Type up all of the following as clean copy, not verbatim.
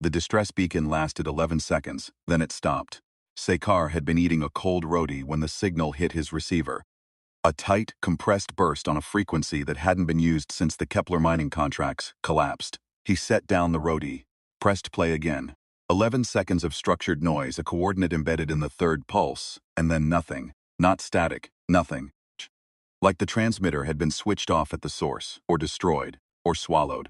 The distress beacon lasted 11 seconds, then it stopped. Sekar had been eating a cold roti when the signal hit his receiver. A tight, compressed burst on a frequency that hadn't been used since the Kepler mining contracts collapsed. He set down the roti, pressed play again. 11 seconds of structured noise, a coordinate embedded in the third pulse, and then nothing. Not static, nothing. Like the transmitter had been switched off at the source, or destroyed, or swallowed.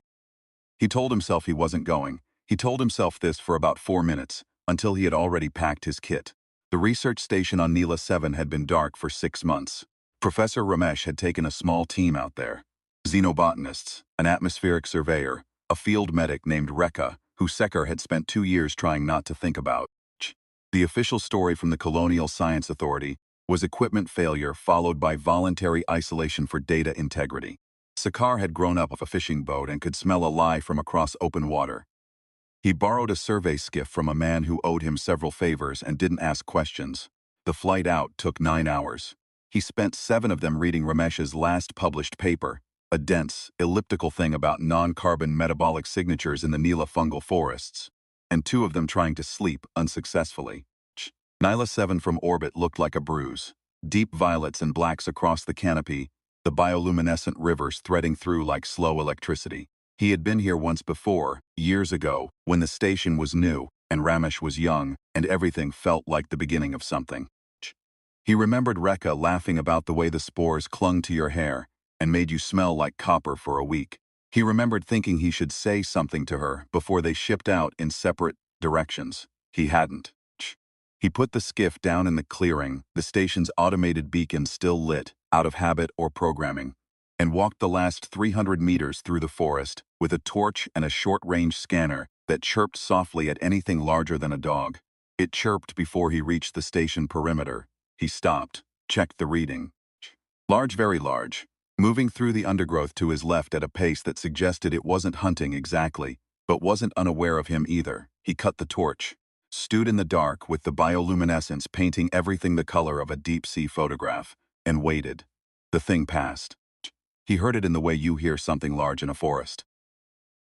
He told himself he wasn't going. He told himself this for about 4 minutes, until he had already packed his kit. The research station on Neela 7 had been dark for 6 months. Professor Ramesh had taken a small team out there. Xenobotanists, an atmospheric surveyor, a field medic named Rekha, who Sekar had spent 2 years trying not to think about. The official story from the Colonial Science Authority was equipment failure followed by voluntary isolation for data integrity. Sekar had grown up off a fishing boat and could smell a lie from across open water. He borrowed a survey skiff from a man who owed him several favors and didn't ask questions. The flight out took 9 hours. He spent 7 of them reading Ramesh's last published paper, a dense, elliptical thing about non-carbon metabolic signatures in the Neela fungal forests, and 2 of them trying to sleep unsuccessfully. Neela 7 from orbit looked like a bruise. Deep violets and blacks across the canopy, the bioluminescent rivers threading through like slow electricity. He had been here once before, years ago, when the station was new, and Ramesh was young, and everything felt like the beginning of something. He remembered Rekha laughing about the way the spores clung to your hair and made you smell like copper for a week. He remembered thinking he should say something to her before they shipped out in separate directions. He hadn't. He put the skiff down in the clearing, the station's automated beacon still lit, out of habit or programming, and walked the last 300 meters through the forest with a torch and a short-range scanner that chirped softly at anything larger than a dog. It chirped before he reached the station perimeter. He stopped, checked the reading. Large, very large, moving through the undergrowth to his left at a pace that suggested it wasn't hunting exactly, but wasn't unaware of him either. He cut the torch, stood in the dark with the bioluminescence painting everything the color of a deep-sea photograph, and waited. The thing passed. He heard it in the way you hear something large in a forest.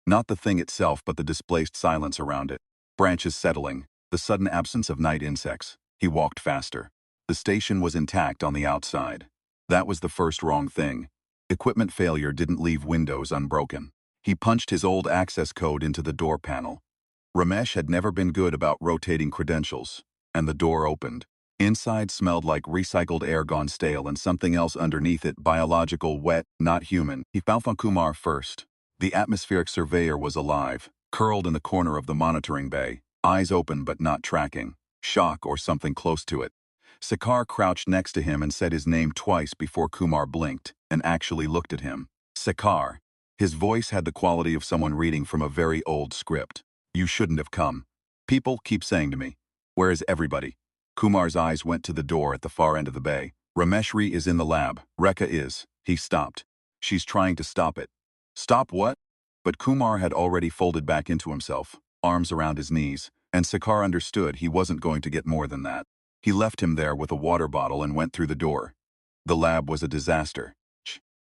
Not the thing itself, but the displaced silence around it. Branches settling, the sudden absence of night insects. He walked faster. The station was intact on the outside. That was the first wrong thing. Equipment failure didn't leave windows unbroken. He punched his old access code into the door panel. Ramesh had never been good about rotating credentials, and the door opened. Inside smelled like recycled air gone stale and something else underneath it, biological, wet, not human. He found Kumar first. The atmospheric surveyor was alive, curled in the corner of the monitoring bay, eyes open but not tracking. Shock or something close to it. Sekar crouched next to him and said his name twice before Kumar blinked and actually looked at him. Sekar. His voice had the quality of someone reading from a very old script. You shouldn't have come. People keep saying to me, where is everybody? Kumar's eyes went to the door at the far end of the bay. Rameshri is in the lab. Rekha is. He stopped. She's trying to stop it. Stop what? But Kumar had already folded back into himself, arms around his knees, and Sekar understood he wasn't going to get more than that. He left him there with a water bottle and went through the door. The lab was a disaster.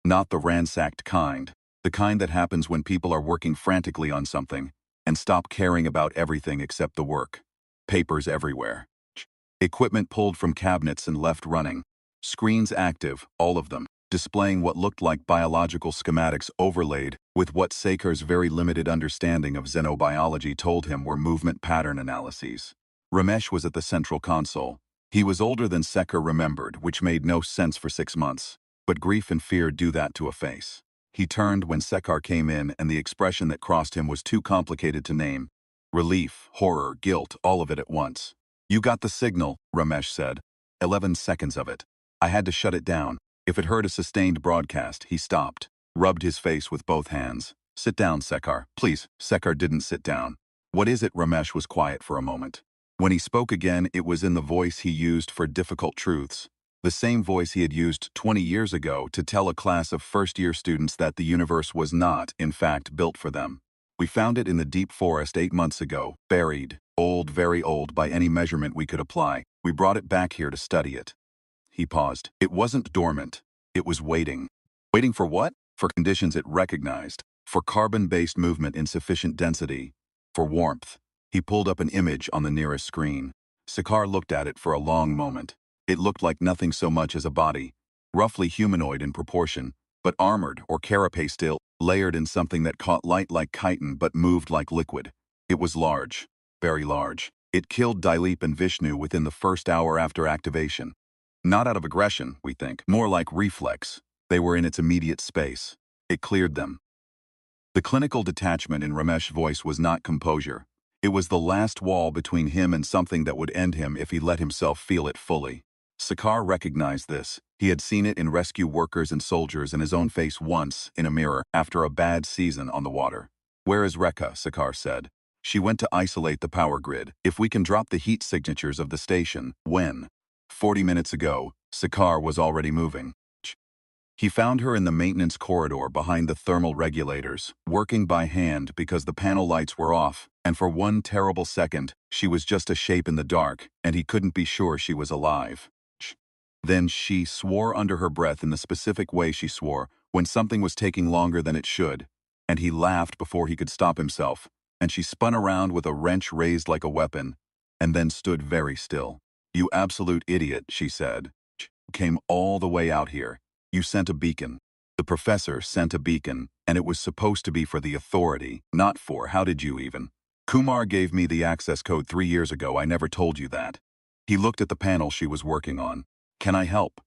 Not the ransacked kind. The kind that happens when people are working frantically on something and stop caring about everything except the work. Papers everywhere. Equipment pulled from cabinets and left running. Screens active, all of them, displaying what looked like biological schematics overlaid with what Sekar's very limited understanding of xenobiology told him were movement pattern analyses. Ramesh was at the central console. He was older than Sekar remembered, which made no sense for 6 months. But grief and fear do that to a face. He turned when Sekar came in, and the expression that crossed him was too complicated to name. Relief, horror, guilt, all of it at once. You got the signal, Ramesh said. 11 seconds of it. I had to shut it down. If it heard a sustained broadcast, he stopped, rubbed his face with both hands. Sit down, Sekar. Please. Sekar didn't sit down. What is it? Ramesh was quiet for a moment. When he spoke again, it was in the voice he used for difficult truths. The same voice he had used 20 years ago to tell a class of first-year students that the universe was not, in fact, built for them. We found it in the deep forest 8 months ago, buried, old, very old by any measurement we could apply. We brought it back here to study it. He paused. It wasn't dormant. It was waiting. Waiting for what? For conditions it recognized. For carbon-based movement in sufficient density. For warmth, he pulled up an image on the nearest screen. Sakar looked at it for a long moment. It looked like nothing so much as a body, roughly humanoid in proportion, but armored or carapace still, layered in something that caught light like chitin but moved like liquid. It was large, very large. It killed Dilip and Vishnu within the first hour after activation. Not out of aggression, we think, more like reflex. They were in its immediate space. It cleared them. The clinical detachment in Ramesh's voice was not composure. It was the last wall between him and something that would end him if he let himself feel it fully. Sakar recognized this. He had seen it in rescue workers and soldiers and his own face once, in a mirror, after a bad season on the water. "Where is Rekha?" Sakar said. "She went to isolate the power grid. If we can drop the heat signatures of the station, when?" 40 minutes ago, Sakar was already moving. He found her in the maintenance corridor behind the thermal regulators, working by hand because the panel lights were off, and for one terrible second, she was just a shape in the dark, and he couldn't be sure she was alive. Then she swore under her breath in the specific way she swore when something was taking longer than it should, and he laughed before he could stop himself, and she spun around with a wrench raised like a weapon, and then stood very still. "You absolute idiot," she said. "Came all the way out here. You sent a beacon. The professor sent a beacon, and it was supposed to be for the authority, not for how did you even? Kumar gave me the access code 3 years ago. I never told you that." He looked at the panel she was working on. "Can I help?"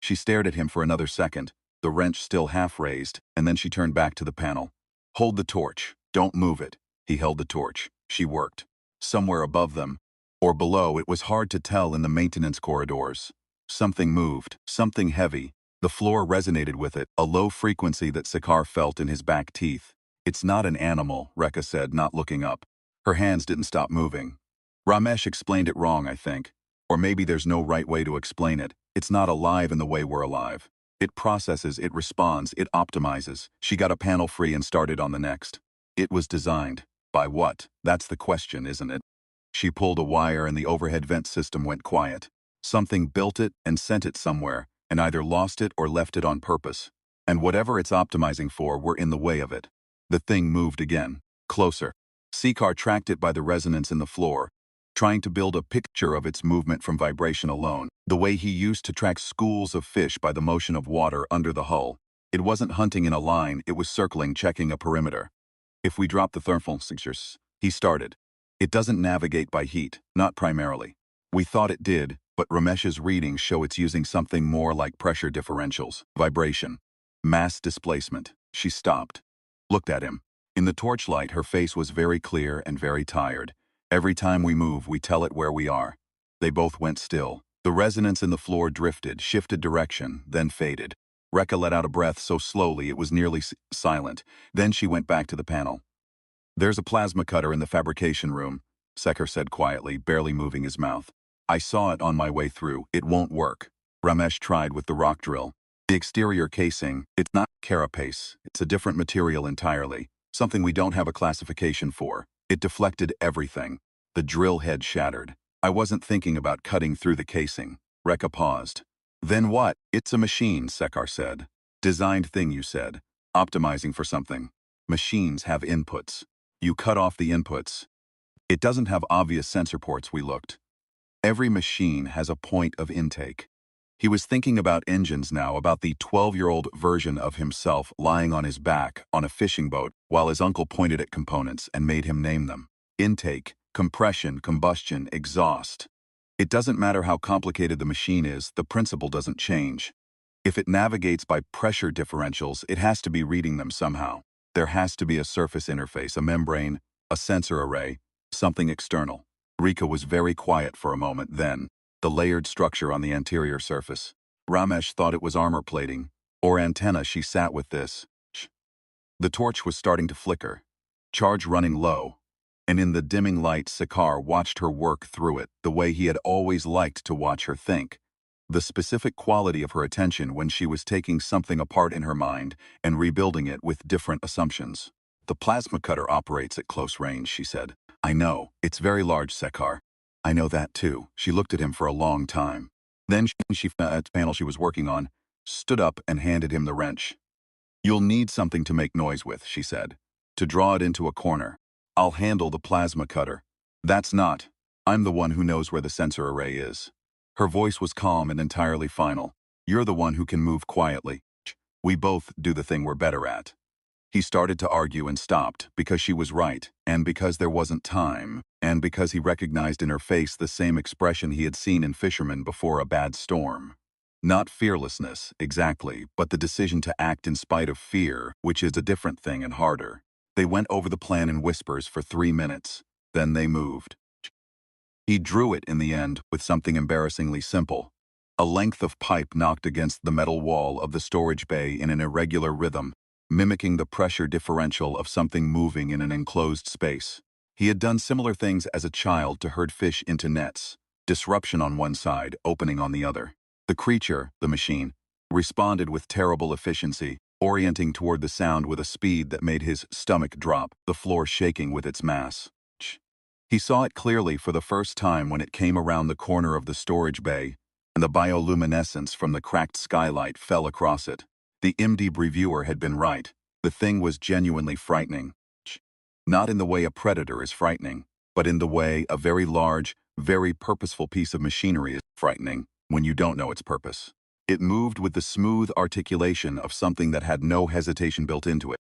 She stared at him for another second, the wrench still half raised, and then she turned back to the panel. "Hold the torch. Don't move it." He held the torch. She worked. Somewhere above them, or below, it was hard to tell in the maintenance corridors. Something moved, something heavy. The floor resonated with it, a low frequency that Sakar felt in his back teeth. "It's not an animal," Rekha said, not looking up. Her hands didn't stop moving. "Ramesh explained it wrong, I think. Or maybe there's no right way to explain it. It's not alive in the way we're alive. It processes, it responds, it optimizes." She got a panel free and started on the next. "It was designed. By what? That's the question, isn't it?" She pulled a wire and the overhead vent system went quiet. Something built it and sent it somewhere, and either lost it or left it on purpose. And whatever it's optimizing for were in the way of it. The thing moved again, closer. Sakar tracked it by the resonance in the floor, trying to build a picture of its movement from vibration alone, the way he used to track schools of fish by the motion of water under the hull. It wasn't hunting in a line, it was circling, checking a perimeter. "If we drop the thermal signatures," he started. "It doesn't navigate by heat, not primarily. We thought it did, but Ramesh's readings show it's using something more like pressure differentials, vibration, mass displacement." She stopped, looked at him. In the torchlight, her face was very clear and very tired. "Every time we move, we tell it where we are." They both went still. The resonance in the floor drifted, shifted direction, then faded. Rekha let out a breath so slowly it was nearly silent. Then she went back to the panel. "There's a plasma cutter in the fabrication room," Sekar said quietly, barely moving his mouth. "I saw it on my way through. It won't work." Ramesh tried with the rock drill. "The exterior casing, it's not carapace. It's a different material entirely. Something we don't have a classification for. It deflected everything. The drill head shattered. I wasn't thinking about cutting through the casing." Rekha paused. "Then what?" "It's a machine," Sekar said. "Designed thing, you said. Optimizing for something. Machines have inputs. You cut off the inputs. It doesn't have obvious sensor ports." We looked. "Every machine has a point of intake." He was thinking about engines now, about the 12-year-old version of himself lying on his back on a fishing boat while his uncle pointed at components and made him name them. Intake, compression, combustion, exhaust. It doesn't matter how complicated the machine is, the principle doesn't change. If it navigates by pressure differentials, it has to be reading them somehow. There has to be a surface interface, a membrane, a sensor array, something external. Rika was very quiet for a moment then. The layered structure on the anterior surface. Ramesh thought it was armor plating, or antenna. She sat with this. The torch was starting to flicker, charge running low, and in the dimming light Sakar watched her work through it the way he had always liked to watch her think. The specific quality of her attention when she was taking something apart in her mind and rebuilding it with different assumptions. "The plasma cutter operates at close range," she said. "I know. It's very large, Sakar." "I know that too." She looked at him for a long time. Then she at the panel she was working on, stood up and handed him the wrench. "You'll need something to make noise with," she said. "To draw it into a corner. I'll handle the plasma cutter. That's not. I'm the one who knows where the sensor array is. Her voice was calm and entirely final. You're the one who can move quietly. We both do the thing we're better at. He started to argue and stopped, because she was right, and because there wasn't time, and because he recognized in her face the same expression he had seen in fishermen before a bad storm. Not fearlessness, exactly, but the decision to act in spite of fear, which is a different thing and harder. They went over the plan in whispers for 3 minutes. Then they moved. He drew it in the end with something embarrassingly simple. A length of pipe knocked against the metal wall of the storage bay in an irregular rhythm, mimicking the pressure differential of something moving in an enclosed space. He had done similar things as a child to herd fish into nets, disruption on one side, opening on the other. The creature, the machine, responded with terrible efficiency, orienting toward the sound with a speed that made his stomach drop, the floor shaking with its mass. He saw it clearly for the first time when it came around the corner of the storage bay, and the bioluminescence from the cracked skylight fell across it. The IMDb reviewer had been right. The thing was genuinely frightening. Not in the way a predator is frightening, but in the way a very large, very purposeful piece of machinery is frightening when you don't know its purpose. It moved with the smooth articulation of something that had no hesitation built into it.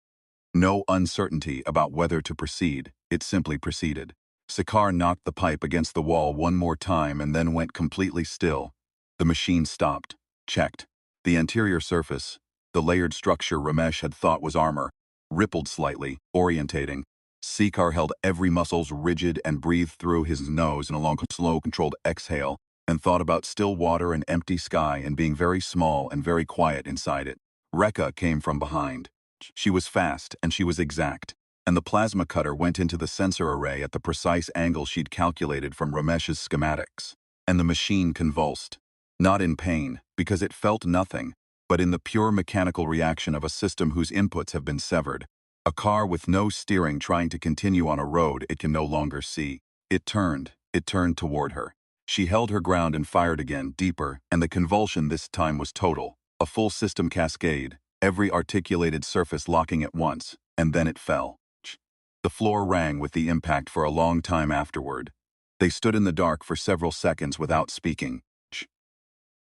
No uncertainty about whether to proceed, it simply proceeded. Sakar knocked the pipe against the wall one more time and then went completely still. The machine stopped, checked. The anterior surface, the layered structure Ramesh had thought was armor, rippled slightly, orientating. Sakar held every muscles rigid and breathed through his nose in a long, slow, controlled exhale, and thought about still water and empty sky and being very small and very quiet inside it. Rekha came from behind. She was fast and she was exact, and the plasma cutter went into the sensor array at the precise angle she'd calculated from Ramesh's schematics. And the machine convulsed. Not in pain, because it felt nothing, but in the pure mechanical reaction of a system whose inputs have been severed. A car with no steering trying to continue on a road it can no longer see. It turned toward her. She held her ground and fired again, deeper, and the convulsion this time was total. A full system cascade, every articulated surface locking at once, and then it fell. The floor rang with the impact for a long time afterward. They stood in the dark for several seconds without speaking.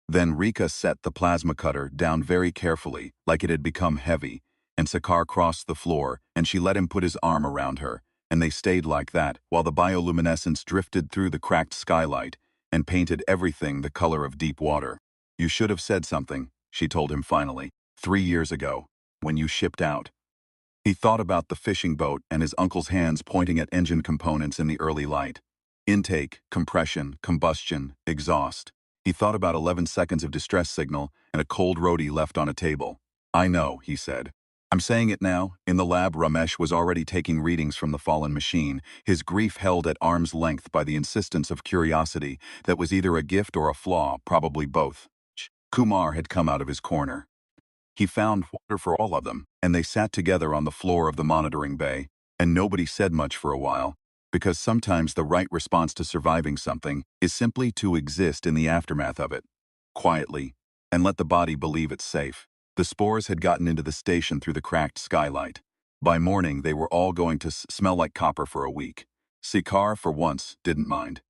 Then Rika set the plasma cutter down very carefully, like it had become heavy, and Sakar crossed the floor, and she let him put his arm around her, and they stayed like that while the bioluminescence drifted through the cracked skylight and painted everything the color of deep water. You should have said something, she told him finally, 3 years ago, when you shipped out. He thought about the fishing boat and his uncle's hands pointing at engine components in the early light. Intake, compression, combustion, exhaust. He thought about 11 seconds of distress signal and a cold roadie left on a table. I know, he said. I'm saying it now. In the lab, Ramesh was already taking readings from the fallen machine, his grief held at arm's length by the insistence of curiosity that was either a gift or a flaw, probably both. Kumar had come out of his corner. He found water for all of them, and they sat together on the floor of the monitoring bay, and nobody said much for a while, because sometimes the right response to surviving something is simply to exist in the aftermath of it, quietly, and let the body believe it's safe. The spores had gotten into the station through the cracked skylight. By morning, they were all going to smell like copper for a week. Sakar, for once, didn't mind.